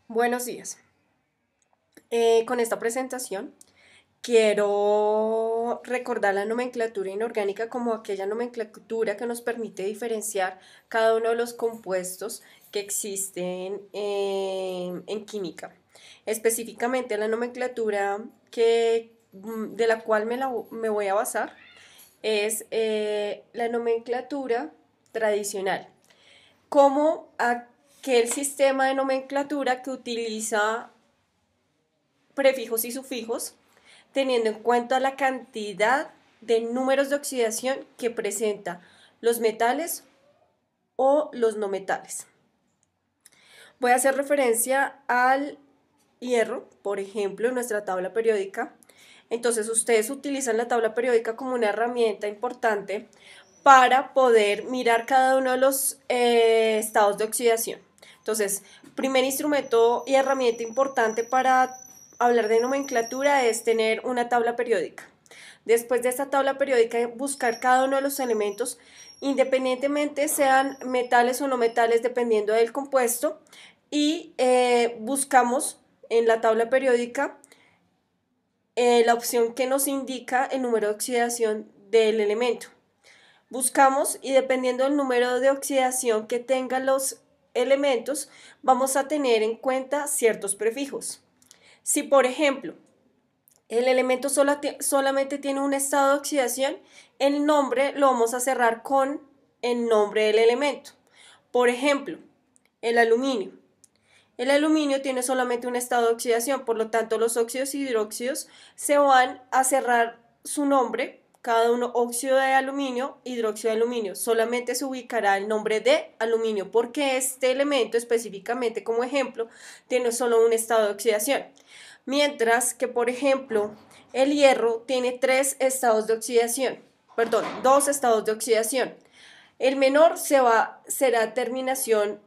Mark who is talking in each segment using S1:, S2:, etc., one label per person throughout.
S1: Buenos días. Con esta presentación quiero recordar la nomenclatura inorgánica como aquella nomenclatura que nos permite diferenciar cada uno de los compuestos que existen en química. Específicamente la nomenclatura de la cual me voy a basar es la nomenclatura tradicional, como aquel sistema de nomenclatura que utiliza prefijos y sufijos, teniendo en cuenta la cantidad de números de oxidación que presenta los metales o los no metales. Voy a hacer referencia al hierro, por ejemplo, en nuestra tabla periódica. Entonces ustedes utilizan la tabla periódica como una herramienta importante para poder mirar cada uno de los estados de oxidación. Entonces, primer instrumento y herramienta importante para hablar de nomenclatura es tener una tabla periódica. Después de esta tabla periódica, buscar cada uno de los elementos, independientemente sean metales o no metales, dependiendo del compuesto, y buscamos en la tabla periódica la opción que nos indica el número de oxidación del elemento. Buscamos y dependiendo del número de oxidación que tengan los elementos, vamos a tener en cuenta ciertos prefijos. Si, por ejemplo, el elemento solamente tiene un estado de oxidación, el nombre lo vamos a cerrar con el nombre del elemento. Por ejemplo, el aluminio. El aluminio tiene solamente un estado de oxidación, por lo tanto los óxidos y hidróxidos se van a cerrar su nombre, cada uno óxido de aluminio, hidróxido de aluminio. Solamente se ubicará el nombre de aluminio porque este elemento específicamente como ejemplo tiene solo un estado de oxidación. Mientras que, por ejemplo, el hierro tiene dos estados de oxidación. El menor será terminación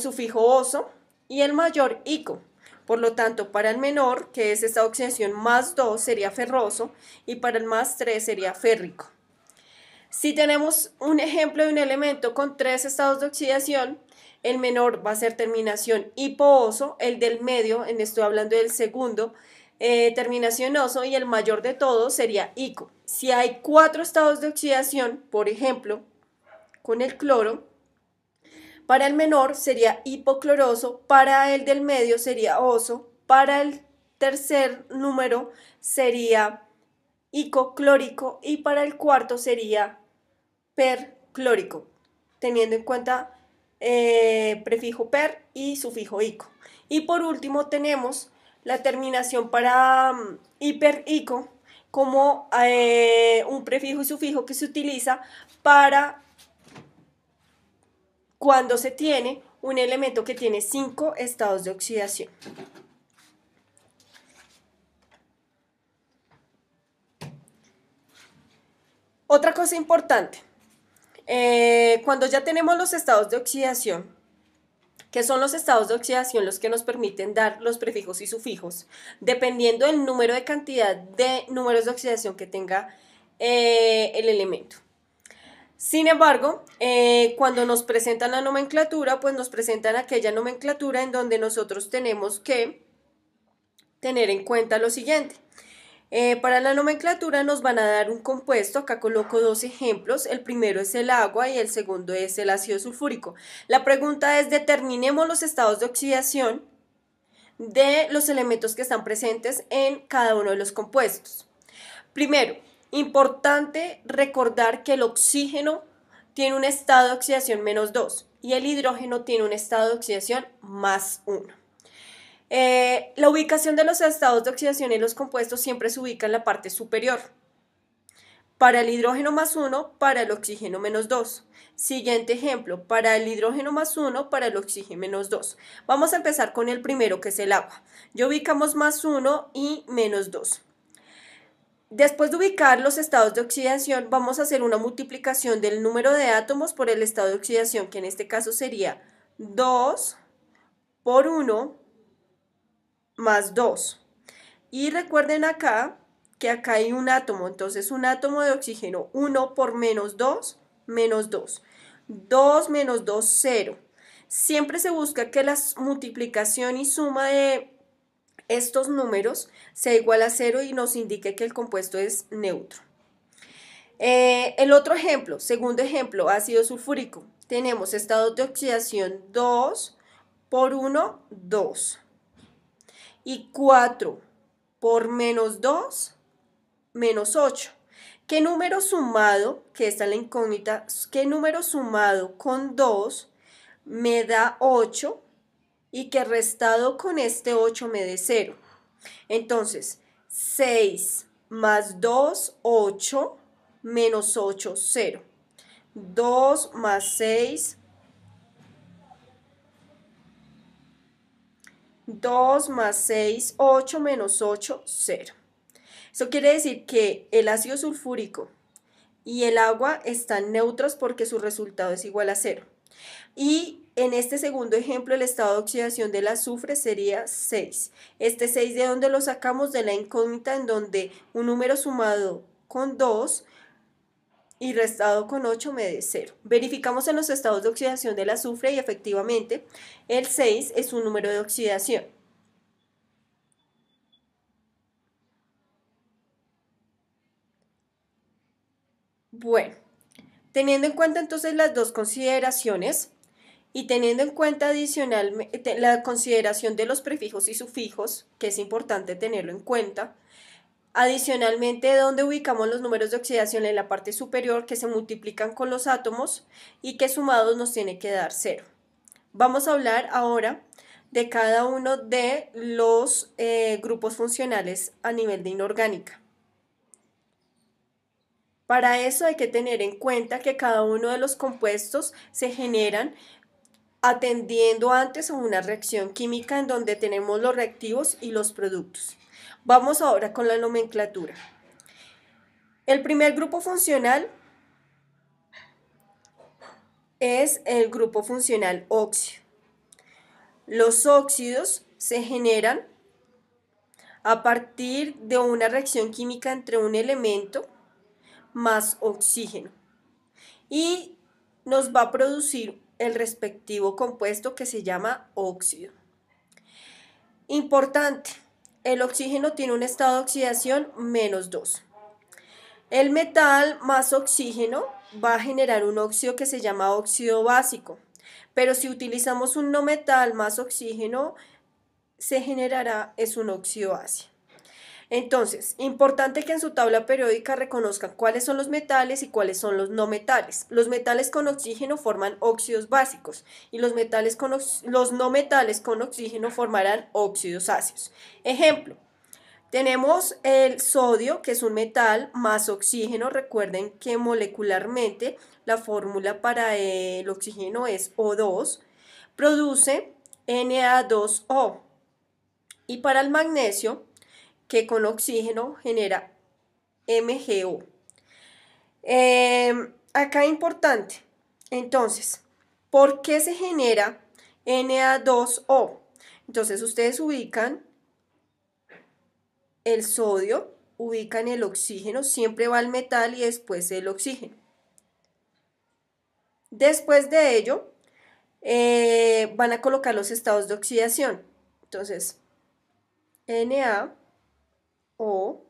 S1: sufijo oso y el mayor ico. Por lo tanto, para el menor, que es esta oxidación más 2, sería ferroso y para el más 3 sería férrico. Si tenemos un ejemplo de un elemento con 3 estados de oxidación, el menor va a ser terminación hipooso, el del medio, estoy hablando del segundo, terminación oso, y el mayor de todos sería ico. Si hay 4 estados de oxidación, por ejemplo, con el cloro, para el menor sería hipocloroso, para el del medio sería oso, para el tercer número sería icoclórico y para el cuarto sería perclórico, teniendo en cuenta prefijo per y sufijo ico. Y por último tenemos la terminación para hiperico como un prefijo y sufijo que se utiliza para cuando se tiene un elemento que tiene 5 estados de oxidación. Otra cosa importante, cuando ya tenemos los estados de oxidación, que son los estados de oxidación los que nos permiten dar los prefijos y sufijos, dependiendo del número de cantidad de números de oxidación que tenga el elemento. Sin embargo, cuando nos presentan la nomenclatura, pues nos presentan aquella nomenclatura en donde nosotros tenemos que tener en cuenta lo siguiente. Para la nomenclatura nos van a dar un compuesto, acá coloco dos ejemplos, el primero es el agua y el segundo es el ácido sulfúrico. La pregunta es, determinemos los estados de oxidación de los elementos que están presentes en cada uno de los compuestos. Primero, importante recordar que el oxígeno tiene un estado de oxidación menos 2 y el hidrógeno tiene un estado de oxidación más 1. La ubicación de los estados de oxidación en los compuestos siempre se ubica en la parte superior. Para el hidrógeno más 1, para el oxígeno menos 2. Siguiente ejemplo, para el hidrógeno más 1, para el oxígeno menos 2. Vamos a empezar con el primero, que es el agua. Ya ubicamos más 1 y menos 2. Después de ubicar los estados de oxidación, vamos a hacer una multiplicación del número de átomos por el estado de oxidación, que en este caso sería 2 por 1 más 2. Y recuerden acá que acá hay un átomo, entonces un átomo de oxígeno, 1 por menos 2, menos 2. 2 menos 2, 0. Siempre se busca que la multiplicación y suma de estos números sea igual a 0 y nos indique que el compuesto es neutro. El otro ejemplo, segundo ejemplo, ácido sulfúrico. Tenemos estados de oxidación 2 por 1, 2. Y 4 por menos 2, menos 8. ¿Qué número sumado, que está en la incógnita, qué número sumado con 2 me da 8 y que restado con este 8 me dé 0? Entonces, 6 más 2, 8, menos 8, 0. 2 más 6, 2 más 6, 8 menos 8, 0. Eso quiere decir que el ácido sulfúrico y el agua están neutros porque su resultado es igual a 0. Y en este segundo ejemplo, el estado de oxidación del azufre sería 6. Este 6, ¿de dónde lo sacamos? De la incógnita, en donde un número sumado con 2 y restado con 8 me dé 0. Verificamos en los estados de oxidación del azufre y efectivamente el 6 es un número de oxidación. Bueno, teniendo en cuenta entonces las dos consideraciones y teniendo en cuenta adicionalmente la consideración de los prefijos y sufijos, que es importante tenerlo en cuenta, adicionalmente, ¿dónde ubicamos los números de oxidación? En la parte superior, que se multiplican con los átomos y que sumados nos tiene que dar 0. Vamos a hablar ahora de cada uno de los grupos funcionales a nivel de inorgánica. Para eso hay que tener en cuenta que cada uno de los compuestos se generan atendiendo antes a una reacción química en donde tenemos los reactivos y los productos. Vamos ahora con la nomenclatura. El primer grupo funcional es el grupo funcional óxido. Los óxidos se generan a partir de una reacción química entre un elemento más oxígeno y nos va a producir el respectivo compuesto que se llama óxido. Importante, el oxígeno tiene un estado de oxidación -2. El metal más oxígeno va a generar un óxido que se llama óxido básico, pero si utilizamos un no metal más oxígeno, se generará un óxido ácido. Entonces, importante que en su tabla periódica reconozcan cuáles son los metales y cuáles son los no metales. Los metales con oxígeno forman óxidos básicos y los no metales con oxígeno formarán óxidos ácidos. Ejemplo, tenemos el sodio, que es un metal, más oxígeno. Recuerden que molecularmente la fórmula para el oxígeno es O2, produce Na2O. Y para el magnesio, que con oxígeno genera MgO. Acá importante, entonces, ¿por qué se genera Na2O? Entonces ustedes ubican el sodio, ubican el oxígeno, siempre va el metal y después el oxígeno. Después de ello, van a colocar los estados de oxidación. Entonces, Na o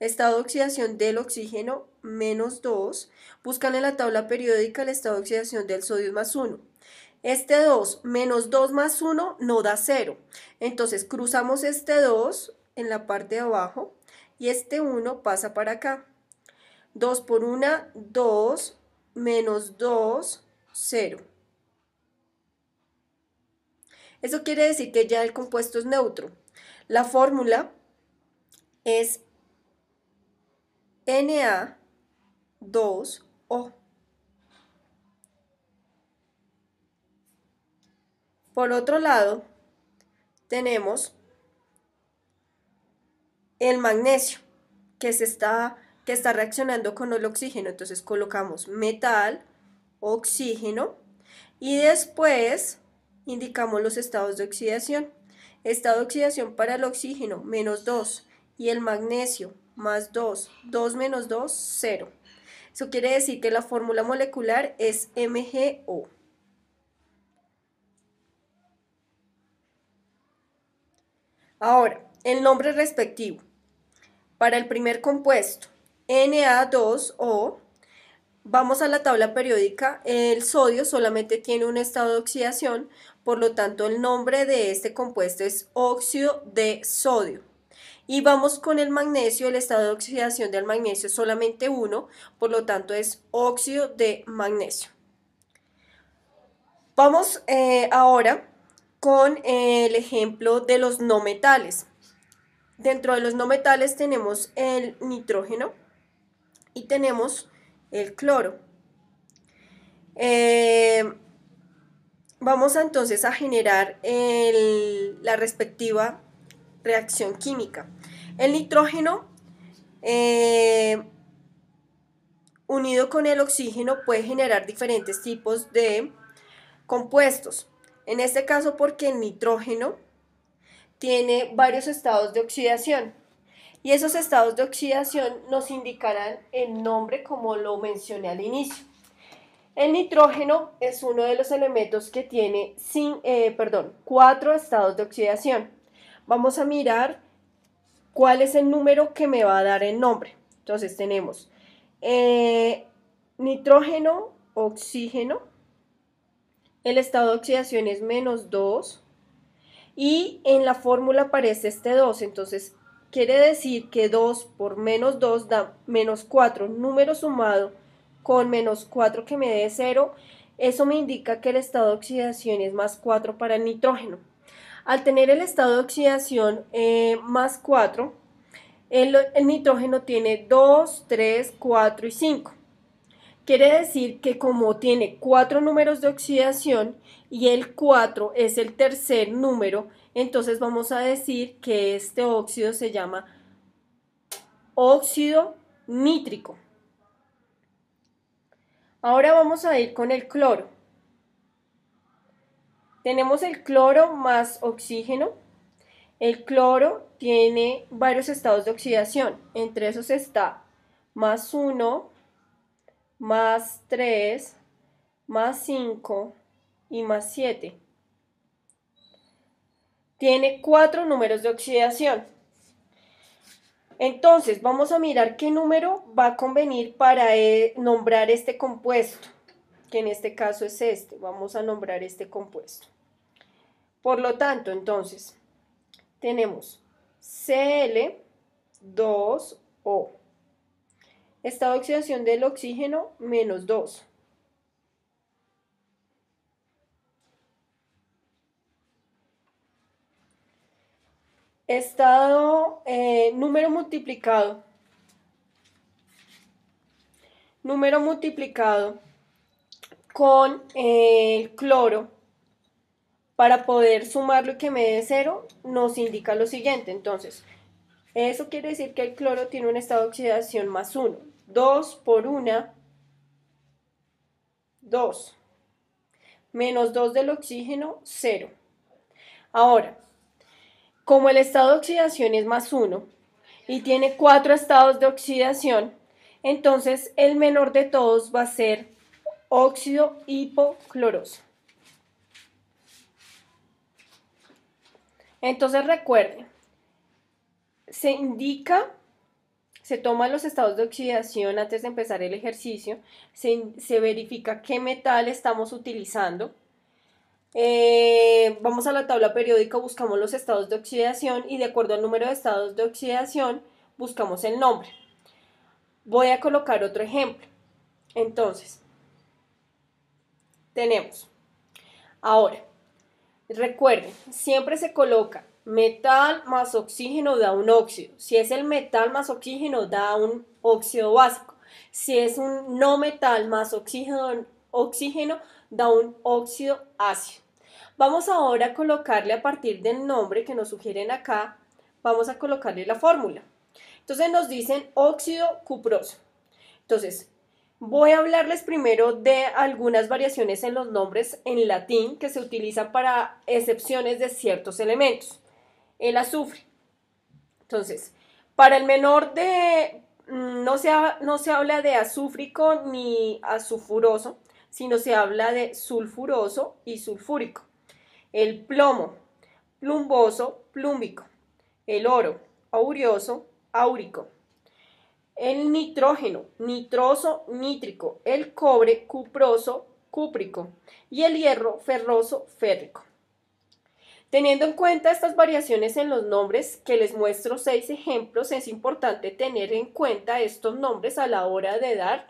S1: estado de oxidación del oxígeno -2, buscan en la tabla periódica el estado de oxidación del sodio +1. Este 2 menos 2 más 1 no da 0. Entonces cruzamos este 2 en la parte de abajo y este 1 pasa para acá. 2 por 1, 2, menos 2, 0. Eso quiere decir que ya el compuesto es neutro. La fórmula es Na2O. Por otro lado, tenemos el magnesio, que está reaccionando con el oxígeno. Entonces colocamos metal, oxígeno y después indicamos los estados de oxidación. Estado de oxidación para el oxígeno, -2, y el magnesio, +2, 2 menos 2, 0. Eso quiere decir que la fórmula molecular es MgO. Ahora, el nombre respectivo. Para el primer compuesto, Na2O, vamos a la tabla periódica. El sodio solamente tiene un estado de oxidación, por lo tanto el nombre de este compuesto es óxido de sodio. Y vamos con el magnesio, el estado de oxidación del magnesio es solamente uno, por lo tanto es óxido de magnesio. Vamos ahora con el ejemplo de los no metales. Dentro de los no metales tenemos el nitrógeno y tenemos el cloro. Vamos entonces a generar la respectiva reacción química. El nitrógeno unido con el oxígeno puede generar diferentes tipos de compuestos. En este caso, porque el nitrógeno tiene varios estados de oxidación y esos estados de oxidación nos indicarán el nombre como lo mencioné al inicio. El nitrógeno es uno de los elementos que tiene 4 estados de oxidación. Vamos a mirar cuál es el número que me va a dar el nombre. Entonces tenemos nitrógeno, oxígeno, el estado de oxidación es -2 y en la fórmula aparece este 2, entonces quiere decir que 2 por -2 da -4, número sumado con -4 que me dé 0, eso me indica que el estado de oxidación es +4 para el nitrógeno. Al tener el estado de oxidación +4, el nitrógeno tiene 2, 3, 4 y 5. Quiere decir que como tiene 4 números de oxidación y el 4 es el tercer número, entonces vamos a decir que este óxido se llama óxido nítrico. Ahora vamos a ir con el cloro. Tenemos el cloro más oxígeno. El cloro tiene varios estados de oxidación. Entre esos está +1, +3, +5 y +7. Tiene 4 números de oxidación. Entonces, vamos a mirar qué número va a convenir para nombrar este compuesto, que en este caso es este. Vamos a nombrar este compuesto. Por lo tanto, entonces, tenemos Cl2O. Estado de oxidación del oxígeno, -2. Estado, número multiplicado con el cloro para poder sumarlo y que me dé 0, nos indica lo siguiente. Entonces, eso quiere decir que el cloro tiene un estado de oxidación +1. 2 por 1, 2. -2 del oxígeno, 0. Ahora, como el estado de oxidación es +1 y tiene 4 estados de oxidación, entonces el menor de todos va a ser óxido hipocloroso. Entonces recuerden, se toman los estados de oxidación antes de empezar el ejercicio, se verifica qué metal estamos utilizando. Vamos a la tabla periódica, buscamos los estados de oxidación y de acuerdo al número de estados de oxidación buscamos el nombre. Voy a colocar otro ejemplo. Entonces, tenemos, ahora, recuerden, siempre se coloca metal más oxígeno da un óxido. Si es el metal más oxígeno da un óxido básico. Si es un no metal más oxígeno da un óxido ácido. Vamos ahora a colocarle a partir del nombre que nos sugieren acá, vamos a colocarle la fórmula. Entonces nos dicen óxido cuproso. Entonces, voy a hablarles primero de algunas variaciones en los nombres en latín que se utilizan para excepciones de ciertos elementos. El azufre. Entonces, para el menor no se habla de azúfrico ni azufroso, sino se habla de sulfuroso y sulfúrico. El plomo, plumboso, plúmbico. el oro, aurioso, áurico, el nitrógeno, nitroso, nítrico, el cobre, cuproso, cúprico y el hierro, ferroso, férrico. Teniendo en cuenta estas variaciones en los nombres, que les muestro 6 ejemplos, es importante tener en cuenta estos nombres a la hora de dar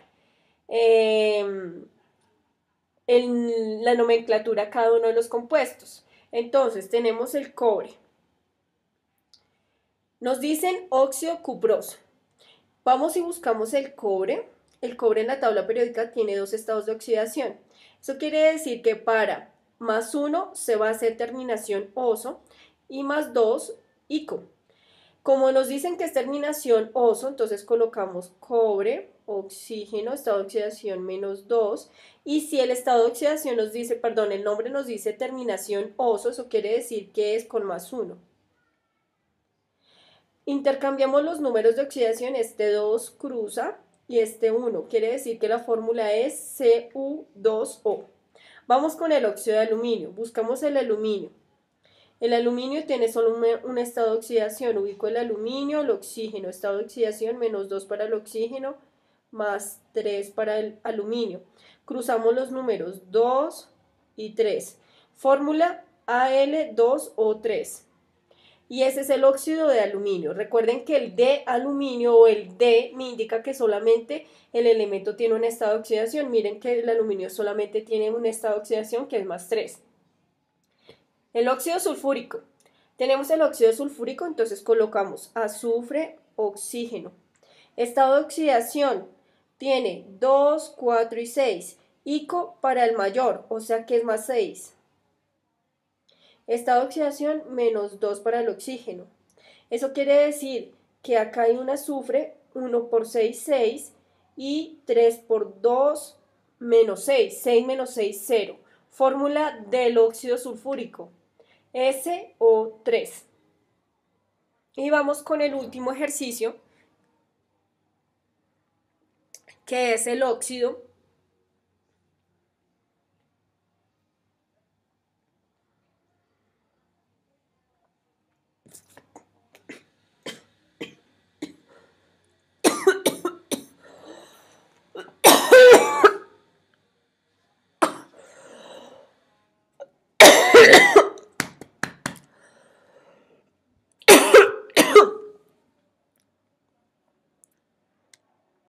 S1: la nomenclatura a cada uno de los compuestos. Entonces tenemos el cobre. Nos dicen óxido cuproso. Vamos y buscamos el cobre. El cobre en la tabla periódica tiene 2 estados de oxidación. Eso quiere decir que para +1 se va a hacer terminación oso y +2 ico. Como nos dicen que es terminación oso, entonces colocamos cobre, oxígeno, estado de oxidación -2. Y si el estado de oxidación nos dice, perdón, el nombre nos dice terminación oso, eso quiere decir que es con +1. Intercambiamos los números de oxidación, este 2 cruza y este 1. Quiere decir que la fórmula es Cu2O. Vamos con el óxido de aluminio. Buscamos el aluminio. El aluminio tiene solo un estado de oxidación. Ubico el aluminio, el oxígeno, estado de oxidación -2 para el oxígeno, +3 para el aluminio. Cruzamos los números 2 y 3. Fórmula Al2O3. Y ese es el óxido de aluminio. Recuerden que el de aluminio o el D me indica que solamente el elemento tiene un estado de oxidación. Miren que el aluminio solamente tiene un estado de oxidación que es +3. El óxido sulfúrico. Tenemos el óxido sulfúrico, entonces colocamos azufre, oxígeno. Estado de oxidación tiene 2, 4 y 6. Ico para el mayor, o sea que es +6. Estado de oxidación -2 para el oxígeno. Eso quiere decir que acá hay un azufre, 1 por 6, 6, y 3 por 2, -6, 6 menos 6, 0. Fórmula del óxido sulfúrico, SO3. Y vamos con el último ejercicio, que es el óxido